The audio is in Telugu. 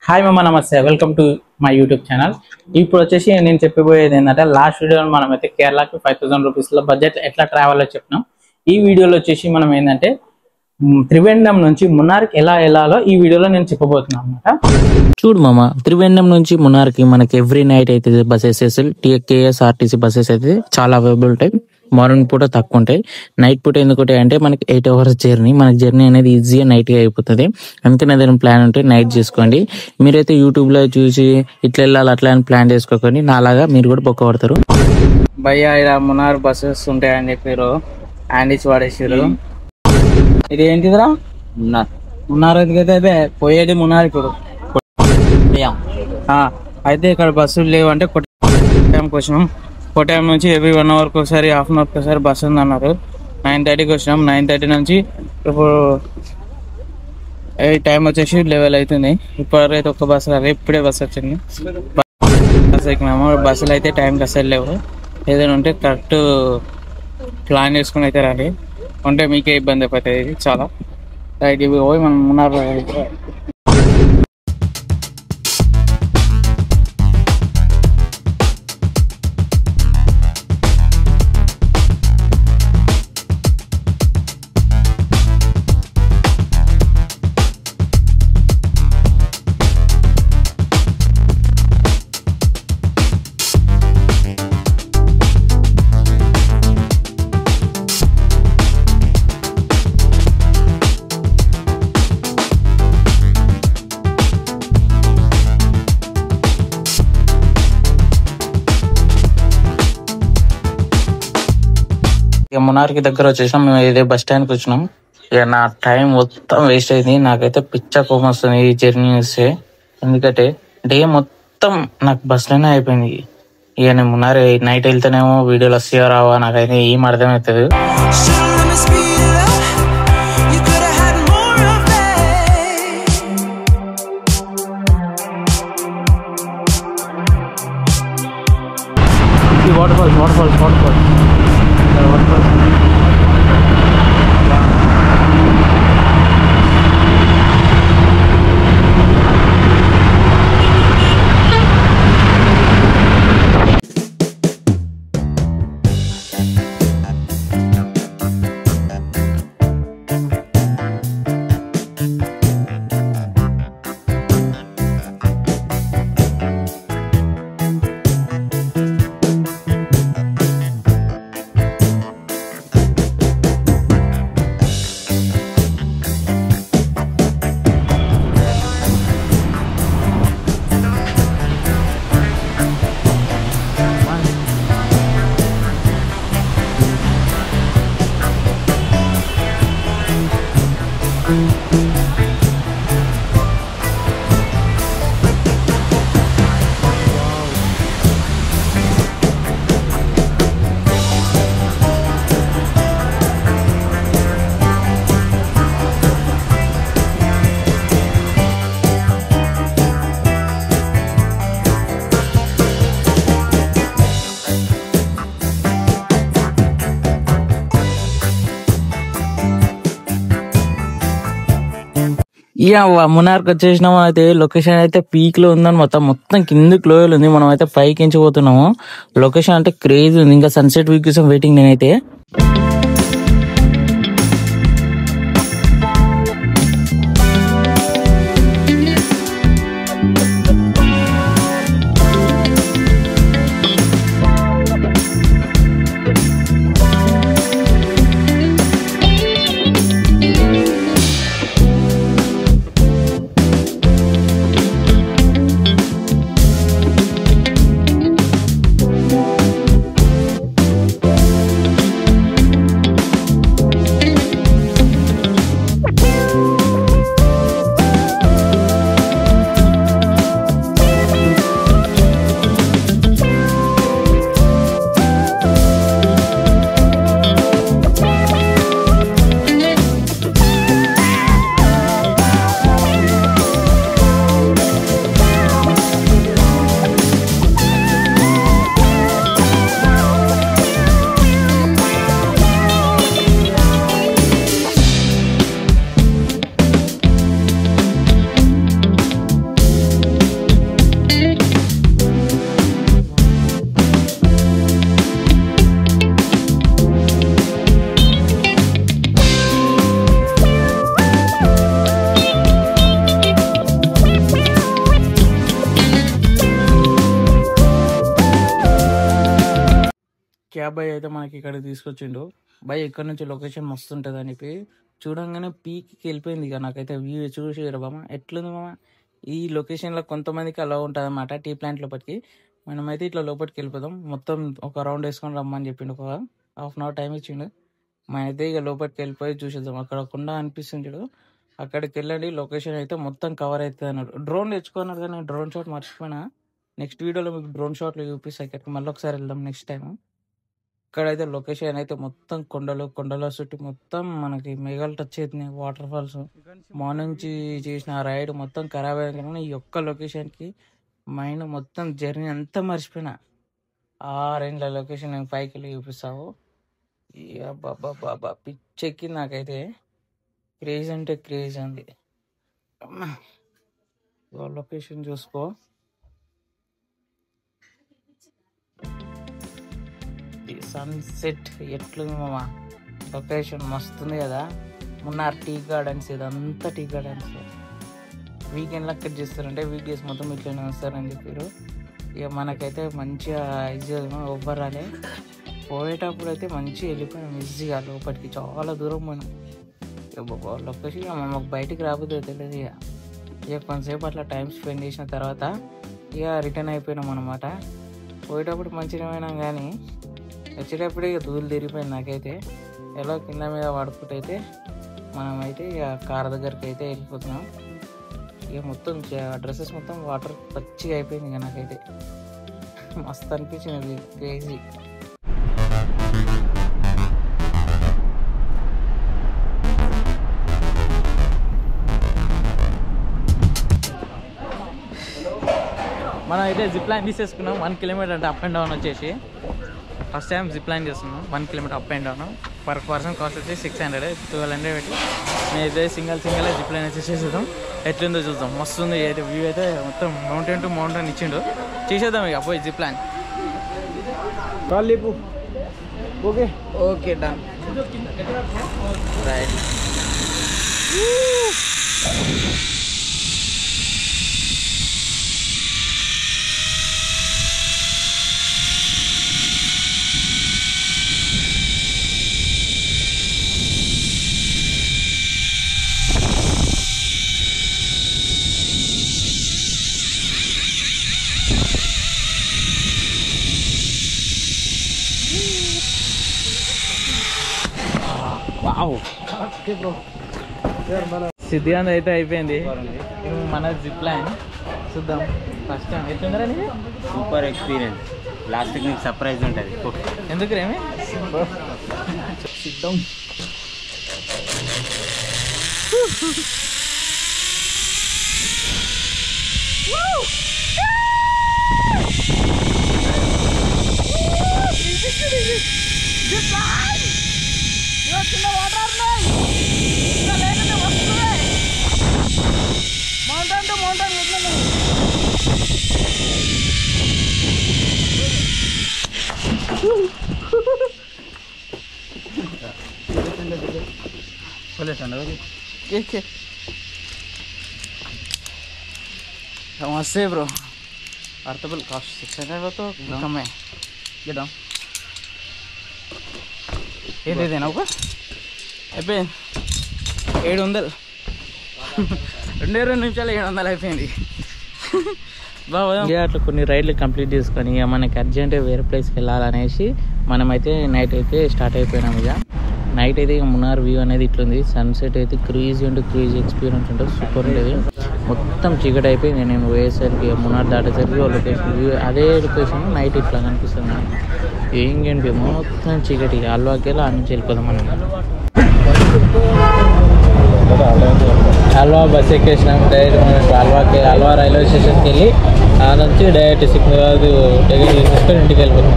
హాయ్ మామ నమస్తే, welcome to my YouTube channel. ఇప్పుడు వచ్చేసి నేను చెప్పబోయేది ఏంటంటే, లాస్ట్ వీడియోలో మనం అయితే కేరళకి 5000 రూపీస్లో బడ్జెట్ ఎట్లా ట్రావెల్లో చెప్పినాం. ఈ వీడియోలో వచ్చేసి మనం ఏంటంటే త్రివేంద్రం నుంచి మున్నార్కి ఎలా వెళ్ళాలో ఈ వీడియోలో నేను చెప్పబోతున్నాను అనమాట. చూడు మామ, త్రివేంద్రం నుంచి మున్నార్కి మనకి ఎవ్రీ నైట్ అయితే బస్సెస్ KSRTC బస్సెస్ అయితే చాలా అవైలబుల్ ఉంటాయి. మార్నింగ్ పూట తక్కువ ఉంటాయి, నైట్ పూట ఎందుకు ఉంటాయి అంటే మనకి 8 hours జర్నీ. మనకి జర్నీ అనేది ఈజీగా నైట్గా అయిపోతుంది. అందుకని ఏదైనా ప్లాన్ ఉంటే నైట్ చేసుకోండి. మీరైతే యూట్యూబ్లో చూసి ఇట్లా వెళ్ళాలి అట్లా అని ప్లాన్ చేసుకోకండి, నాలాగా మీరు కూడా బొక్క పడతారు. భయ్యా ఇలా మున్నార్ బస్సెస్ ఉంటాయని చెప్పారు, హ్యాండ్ ఇచ్చి పడేసారు. ఇది ఏంటిదిరా? మున్నార్ అయితే పోయేది మున్నార్. ఇప్పుడు అయితే ఇక్కడ బస్సులు లేవు అంటే కొట్టాయంకి వచ్చినాం. కొట్టాయం నుంచి ఎవ్రీ 1 hour ఒకసారి హాఫ్ అన్ అవర్కి ఒకసారి బస్సు ఉంది అన్నారు. 9:30కి వచ్చినాం. 9:30 నుంచి ఇప్పుడు టైం వచ్చేసి 11 అవుతుంది. ఇప్పటికైతే ఒక్క బస్సు రాలేదు, ఇప్పుడే బస్సు వచ్చింది. బస్సు ఎక్కినాము. బస్సులు అయితే టైంకి అసలు లేవు. ఏదైనా ఉంటే కరెక్ట్ ప్లాన్ చేసుకుని అయితే రాలి, ఉంటే మీకే ఇబ్బంది అయిపోతుంది. ఇది చాలా రైట్. ఇవి పోయి మనం మున్నార్ మున్నార్కి దగ్గర వచ్చేసాం. మేము ఇదే బస్ స్టాండ్కి వచ్చినాం. ఇక నా టైం మొత్తం వేస్ట్ అయింది. నాకైతే పిచ్చ కోపం వస్తుంది ఈ జర్నీ వస్తే, ఎందుకంటే డే మొత్తం నాకు బస్లోనే అయిపోయింది. ఇక నేను మున్నార్ నైట్ వెళ్తేనేమో వీడియోలు వస్తాయో రావా నాకైతే ఏం అర్థమవుతుంది. వాటర్ ఫాల్స్ ఇక మున్నార్కి వచ్చేసినాము. అయితే లొకేషన్ అయితే పీక్ లో ఉందని మొత్తం కిందకి లోయలు ఉంది. మనం అయితే పైకి ఎంచిపోతున్నాము. లొకేషన్ అంటే క్రేజీ ఉంది. ఇంకా సన్సెట్ వ్యూ కోసం వెయిటింగ్ నేనైతే. క్యాబ్ బాయ్ అయితే మనకి ఇక్కడ తీసుకొచ్చిండు. బాయ్ ఇక్కడ నుంచి లొకేషన్ మస్తు ఉంటుంది అని చెప్పి చూడంగానే పీక్కి వెళ్ళిపోయింది. ఇక నాకైతే వ్యూ చూసిరా బామ్మ ఎట్లుంది మామ. ఈ లొకేషన్లో కొంతమందికి అలా ఉంటుంది అన్నమాట టీ ప్లాంట్ లోపలికి. మనమైతే ఇట్లా లోపలికి వెళ్ళిపోదాం. మొత్తం ఒక రౌండ్ వేసుకొని రమ్మని చెప్పిండు. ఒక హాఫ్ అన్ అవర్ టైం ఇచ్చిండు. మనమైతే ఇక లోపలికి వెళ్ళిపోయి చూసేద్దాం. అక్కడ కొండ అనిపిస్తుంది, అక్కడికి వెళ్ళండి. లొకేషన్ అయితే మొత్తం కవర్ అవుతుంది అన్నాడు. డ్రోన్ తెచ్చుకున్నాడు కానీ డ్రోన్ షాట్ మర్చిపోయినా. నెక్స్ట్ వీడియోలో మీకు డ్రోన్ షాట్లు చూపిస్తాయి. ఇక్కడికి మళ్ళీ ఒకసారి వెళ్దాం నెక్స్ట్ టైం. ఇక్కడైతే లొకేషన్ అయితే మొత్తం కొండల చుట్టూ మొత్తం మనకి మేఘాలు టచ్ అవుతున్నాయి. వాటర్ ఫాల్స్ మార్నింగ్ నుంచి చేసిన రైడ్ మొత్తం ఖరాబ్ అయింది. కానీ ఈ ఒక్క లొకేషన్కి మైండ్ మొత్తం జర్నీ అంతా మర్చిపోయినా. ఆ రేంజ్ల లొకేషన్ నేను పైకి వెళ్ళి చూపిస్తావు. బాబా పిచ్చెక్కి నాకైతే. క్రేజ్ అంటే క్రేజ్ అంది. లొకేషన్ చూసుకో. సన్సెట్ ఎట్లుంది మామ. లొకేషన్ మస్తుంది కదా. మున్నార్ టీ గార్డెన్స్, ఇదంతా టీ గార్డెన్స్. వీకెండ్లో అక్కడ చేస్తారంటే వీక్ డేస్ మొత్తం ఇట్లనే వస్తారని చెప్పారు. ఇక మనకైతే మంచిగా ఈజీగా ఒవ్వరాలే. పోయేటప్పుడు అయితే మంచిగా వెళ్ళిపోయినాం ఈజీగా లోపలికి. చాలా దూరం పోయినాం. ఇక బాబా లొకేషన్ మాకు బయటికి రాబోద్దో తెలియదు. ఇక కొంతసేపు అట్లా టైం స్పెండ్ చేసిన తర్వాత ఇక రిటర్న్ అయిపోయినాం అనమాట. పోయేటప్పుడు మంచిగా పోయినాం కానీ వచ్చేటప్పుడు ఇక దూలు తిరిగిపోయింది నాకైతే. ఎలా కింద మీద పడుకుంటే అయితే మనమైతే ఇక కార్ దగ్గరికి అయితే వెళ్ళిపోతున్నాం. ఇక మొత్తం డ్రెస్సెస్ మొత్తం వాటర్ పచ్చిగా అయిపోయింది. ఇక నాకైతే మస్తు అనిపించింది. క్రేజీ. మనం అయితే జిప్ లైన్ తీసేసుకున్నాం. 1 కిలోమీటర్ అంటే అప్ అండ్ డౌన్ వచ్చేసి. ఫస్ట్ టైం జిప్ లైన్ చేస్తున్నాం. 1 kilometre up and down. Per person cost వచ్చి 600, 1200 పెట్టి మేమైతే సింగల్ జిప్ లైన్ అయితే చేసేద్దాం. ఎట్లుందో చూద్దాం. మస్తు ఉంది అయితే వ్యూ అయితే. మొత్తం మౌంటైన్ టు మౌంటైన్ ఇచ్చిండు. చేసేద్దాం ఇక పోయి zip line. Okay okay done right. సిద్ధిగాంధ అయితే అయిపోయింది. మన జిప్ లైన్ చూద్దాం. ఫస్ట్ టైం ఎట్లుందరా నీకు? Super experience. లాస్ట్కి నీకు సర్ప్రైజ్ ఉంటుంది. ఎందుకు రేమి సిద్ధం. మౌంటైన్ టు మౌంటైన్ नमस्ते ब्रो. अर्थबल कास्ट 600 तो कम है. ये डाउन ये दे देना ऊपर. अबे 700 2 నిమిషాలు 700 అయిపోయింది. బాబా అట్లా కొన్ని రైడ్లు కంప్లీట్ చేసుకొని ఇక మనకి అర్జెంట్ వేరే ప్లేస్కి వెళ్ళాలనేసి మనమైతే నైట్ అయితే స్టార్ట్ అయిపోయినాం. ఇక నైట్ అయితే ఇక మున్నార్ వ్యూ అనేది ఇట్లుంది. సన్సెట్ అయితే క్రేజీ ఎక్స్పీరియన్స్ ఉంటుంది. సూపర్ ఉంటుంది. మొత్తం చీకటి అయిపోయింది. నేను పోయేసరికి మున్నార్ దాటేసరికి లొకేషన్ వ్యూ అదే లొకేషన్ నైట్ ఇట్లా కనిపిస్తుంది. ఏంటంటే మొత్తం చీకటి. అల్వాకేలా ఆ నుంచి వెళ్ళిపోదాం మనం. అల్వా బస్ ఎక్కేసినాం. డైరెక్ట్ మనం అల్వా రైల్వే స్టేషన్కి వెళ్ళి ఆ నుంచి డైరెక్ట్ సికింద్రాబాద్ టికెట్ తీసుకొని ఇంటికి వెళ్ళిపోతాం.